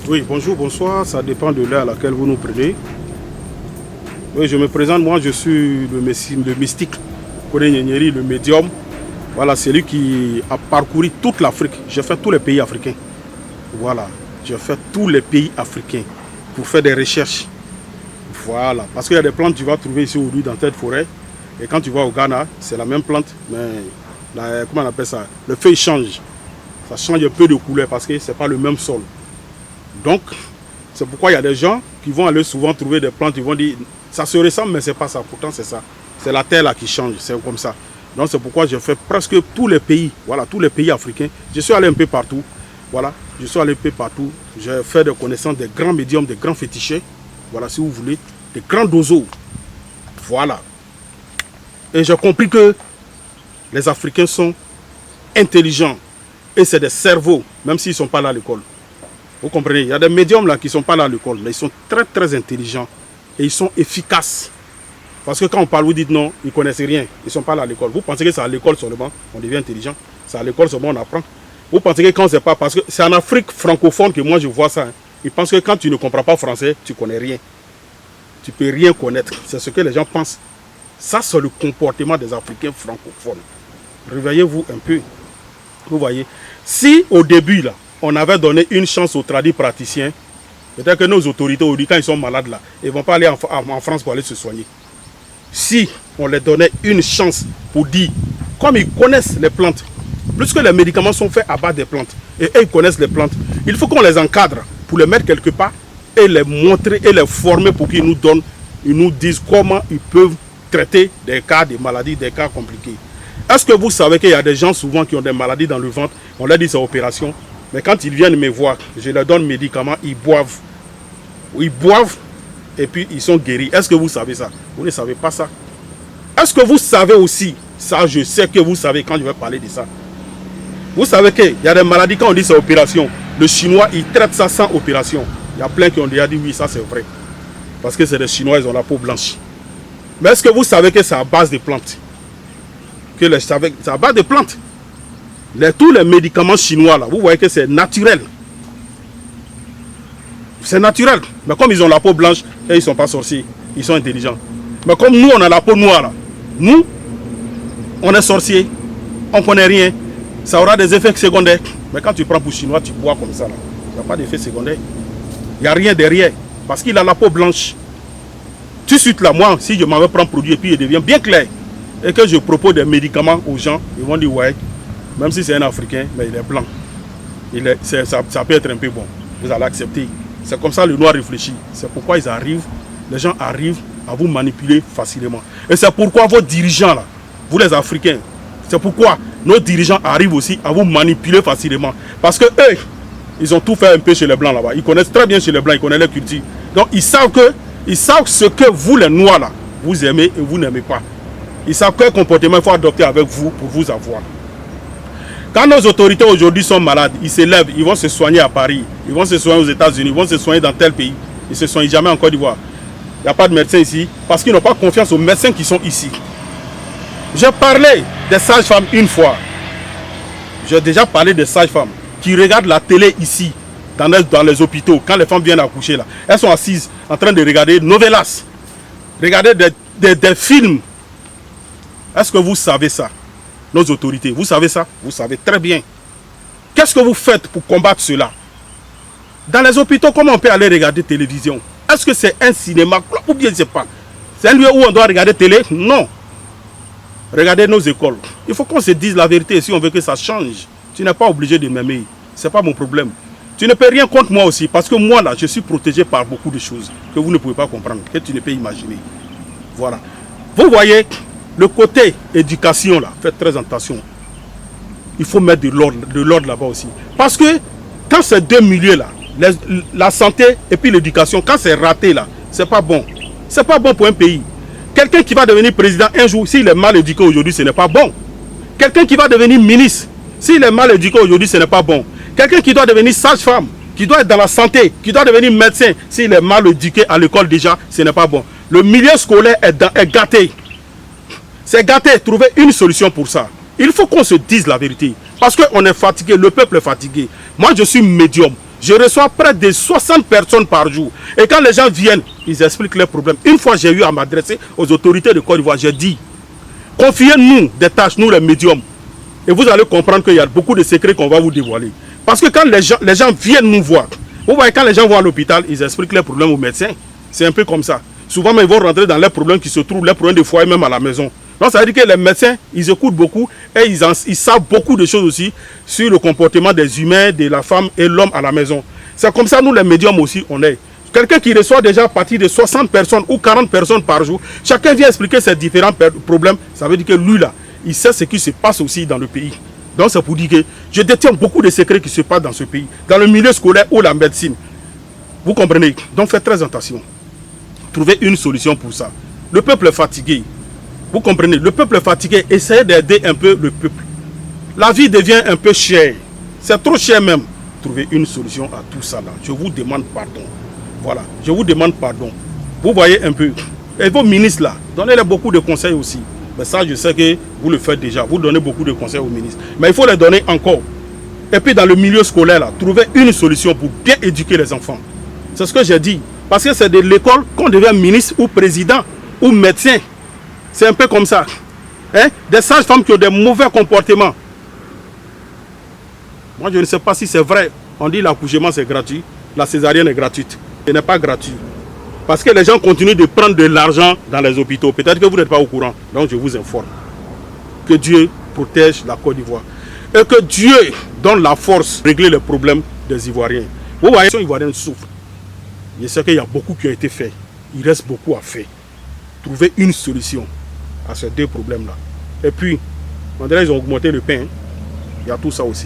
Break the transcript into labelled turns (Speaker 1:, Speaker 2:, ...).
Speaker 1: Oui, bonjour, bonsoir, ça dépend de l'heure à laquelle vous nous prenez. Oui, je me présente, moi je suis le mystique, Kone Nyenyeri, le médium. Voilà, c'est lui qui a parcouru toute l'Afrique. J'ai fait tous les pays africains. Voilà, j'ai fait tous les pays africains pour faire des recherches. Voilà, parce qu'il y a des plantes que tu vas trouver ici aujourd'hui dans cette forêt. Et quand tu vas au Ghana, c'est la même plante, mais comment on appelle ça? Le feuille change. Ça change un peu de couleur parce que ce n'est pas le même sol. Donc, c'est pourquoi il y a des gens qui vont aller souvent trouver des plantes, ils vont dire, ça se ressemble, mais ce n'est pas ça. Pourtant, c'est ça. C'est la terre là qui change, c'est comme ça. Donc, c'est pourquoi j'ai fait presque tous les pays, voilà, tous les pays africains. Je suis allé un peu partout, voilà, je suis allé un peu partout. J'ai fait des connaissances des grands médiums, des grands fétichés, voilà, si vous voulez, des grands dozos. Voilà. Et j'ai compris que les Africains sont intelligents et c'est des cerveaux, même s'ils ne sont pas là à l'école. Vous comprenez? Il y a des médiums là qui ne sont pas là à l'école, mais ils sont très très intelligents et ils sont efficaces. Parce que quand on parle, vous dites non, ils ne connaissent rien, ils ne sont pas là à l'école. Vous pensez que c'est à l'école seulement, on devient intelligent? C'est à l'école seulement, on apprend. Vous pensez que quand c'est pas, parce que c'est en Afrique francophone que moi je vois ça. Hein. Ils pensent que quand tu ne comprends pas français, tu ne connais rien. Tu ne peux rien connaître. C'est ce que les gens pensent. Ça, c'est le comportement des Africains francophones. Réveillez-vous un peu. Vous voyez, si au début, là, on avait donné une chance aux tradis praticiens, peut-être que nos autorités, aujourd'hui, quand ils sont malades, là, ils ne vont pas aller en France pour aller se soigner. Si on leur donnait une chance pour dire, comme ils connaissent les plantes, plus que les médicaments sont faits à base des plantes, et eux, ils connaissent les plantes, il faut qu'on les encadre pour les mettre quelque part et les montrer et les former pour qu'ils nous donnent, ils nous disent comment ils peuvent traiter des cas de maladies, des cas compliqués. Est-ce que vous savez qu'il y a des gens souvent qui ont des maladies dans le ventre, on leur dit c'est opération, mais quand ils viennent me voir, je leur donne médicaments, ils boivent. Ils boivent et puis ils sont guéris. Est-ce que vous savez ça? Vous ne savez pas ça. Est-ce que vous savez aussi, ça je sais que vous savez quand je vais parler de ça. Vous savez qu'il y a des maladies quand on dit c'est opération. Le chinois il traite ça sans opération. Il y a plein qui ont déjà dit oui ça c'est vrai. Parce que c'est des chinois, ils ont la peau blanche. Mais est-ce que vous savez que c'est à base de plantes? Que c'est à base de plantes. Tous les médicaments chinois là, vous voyez que c'est naturel. C'est naturel. Mais comme ils ont la peau blanche, et ils ne sont pas sorciers, ils sont intelligents. Mais comme nous, on a la peau noire là, nous, on est sorciers, on ne connaît rien, ça aura des effets secondaires. Mais quand tu prends pour chinois, tu bois comme ça là, il n'y a pas d'effet secondaire. Il n'y a rien derrière, parce qu'il a la peau blanche. Tout de suite là, moi, si je m'en vais prendre un produit et puis il devient bien clair, et que je propose des médicaments aux gens, ils vont dire ouais, même si c'est un Africain, mais il est blanc. Ça peut être un peu bon. Vous allez accepter. C'est comme ça le noir réfléchit. C'est pourquoi les gens arrivent à vous manipuler facilement. Et c'est pourquoi vos dirigeants, là, vous les Africains, c'est pourquoi nos dirigeants arrivent aussi à vous manipuler facilement. Parce que eux, ils ont tout fait un peu chez les Blancs là-bas. Ils connaissent très bien chez les Blancs, ils connaissent la culture. Donc ils savent ce que vous les Noirs là, vous aimez et vous n'aimez pas. Ils savent quel comportement il faut adopter avec vous pour vous avoir. Quand nos autorités aujourd'hui sont malades, ils se lèvent, ils vont se soigner à Paris, ils vont se soigner aux États-Unis, ils vont se soigner dans tel pays. Ils ne se soignent jamais en Côte d'Ivoire. Il n'y a pas de médecins ici parce qu'ils n'ont pas confiance aux médecins qui sont ici. J'ai parlé des sages-femmes une fois. J'ai déjà parlé des sages-femmes qui regardent la télé ici, dans les hôpitaux, quand les femmes viennent accoucher là. Elles sont assises en train de regarder novelas, regarder des films. Est-ce que vous savez ça? Nos autorités, vous savez ça? Vous savez très bien. Qu'est-ce que vous faites pour combattre cela? Dans les hôpitaux, comment on peut aller regarder télévision? Est-ce que c'est un cinéma ou bien je ne sais pas? C'est un lieu où on doit regarder télé? Non. Regardez nos écoles. Il faut qu'on se dise la vérité si on veut que ça change. Tu n'es pas obligé de m'aimer. Ce n'est pas mon problème. Tu ne peux rien contre moi aussi parce que moi là, je suis protégé par beaucoup de choses que vous ne pouvez pas comprendre, que tu ne peux imaginer. Voilà. Vous voyez, le côté éducation là, faites très attention. Il faut mettre de l'ordre là-bas aussi. Parce que quand ces deux milieux là, la santé et puis l'éducation, quand c'est raté là, c'est pas bon. C'est pas bon pour un pays. Quelqu'un qui va devenir président un jour, s'il est mal éduqué aujourd'hui, ce n'est pas bon. Quelqu'un qui va devenir ministre, s'il est mal éduqué aujourd'hui, ce n'est pas bon. Quelqu'un qui doit devenir sage-femme, qui doit être dans la santé, qui doit devenir médecin, s'il est mal éduqué à l'école déjà, ce n'est pas bon. Le milieu scolaire est gâté. C'est gâté. Trouver une solution pour ça. Il faut qu'on se dise la vérité. Parce qu'on est fatigué, le peuple est fatigué. Moi, je suis médium. Je reçois près de 60 personnes par jour. Et quand les gens viennent, ils expliquent leurs problèmes. Une fois, j'ai eu à m'adresser aux autorités de Côte d'Ivoire. J'ai dit, confiez-nous des tâches, nous les médiums. Et vous allez comprendre qu'il y a beaucoup de secrets qu'on va vous dévoiler. Parce que quand les gens viennent nous voir, vous voyez, quand les gens vont à l'hôpital, ils expliquent leurs problèmes aux médecins. C'est un peu comme ça. Souvent, ils vont rentrer dans les problèmes qui se trouvent, les problèmes de foyer même à la maison. Donc, ça veut dire que les médecins, ils écoutent beaucoup et ils savent beaucoup de choses aussi sur le comportement des humains, de la femme et l'homme à la maison. C'est comme ça, nous, les médiums aussi, on est. Quelqu'un qui reçoit déjà à partir de 60 personnes ou 40 personnes par jour, chacun vient expliquer ses différents problèmes. Ça veut dire que lui, là, il sait ce qui se passe aussi dans le pays. Donc, c'est pour dire que je détiens beaucoup de secrets qui se passent dans ce pays, dans le milieu scolaire ou la médecine. Vous comprenez? Donc, faites très attention. Trouvez une solution pour ça. Le peuple est fatigué. Vous comprenez? Le peuple est fatigué. Essayez d'aider un peu le peuple. La vie devient un peu chère. C'est trop cher même. Trouvez une solution à tout ça là. Je vous demande pardon. Voilà. Je vous demande pardon. Vous voyez un peu. Et vos ministres là, donnez-leur beaucoup de conseils aussi. Mais ça, je sais que vous le faites déjà. Vous donnez beaucoup de conseils aux ministres. Mais il faut les donner encore. Et puis dans le milieu scolaire là, trouvez une solution pour bien éduquer les enfants. C'est ce que j'ai dit. Parce que c'est de l'école qu'on devient ministre ou président ou médecin. C'est un peu comme ça. Hein? Des sages-femmes qui ont des mauvais comportements. Moi, je ne sais pas si c'est vrai. On dit l'accouchement, c'est gratuit. La césarienne est gratuite. Ce n'est pas gratuit. Parce que les gens continuent de prendre de l'argent dans les hôpitaux. Peut-être que vous n'êtes pas au courant. Donc, je vous informe. Que Dieu protège la Côte d'Ivoire. Et que Dieu donne la force de régler les problèmes des Ivoiriens. Vous voyez, les Ivoiriens souffrent. Je sais qu'il y a beaucoup qui a été fait. Il reste beaucoup à faire. Trouver une solution à ces deux problèmes-là. Et puis, on dirait qu'ils ont augmenté le pain. Il y a tout ça aussi.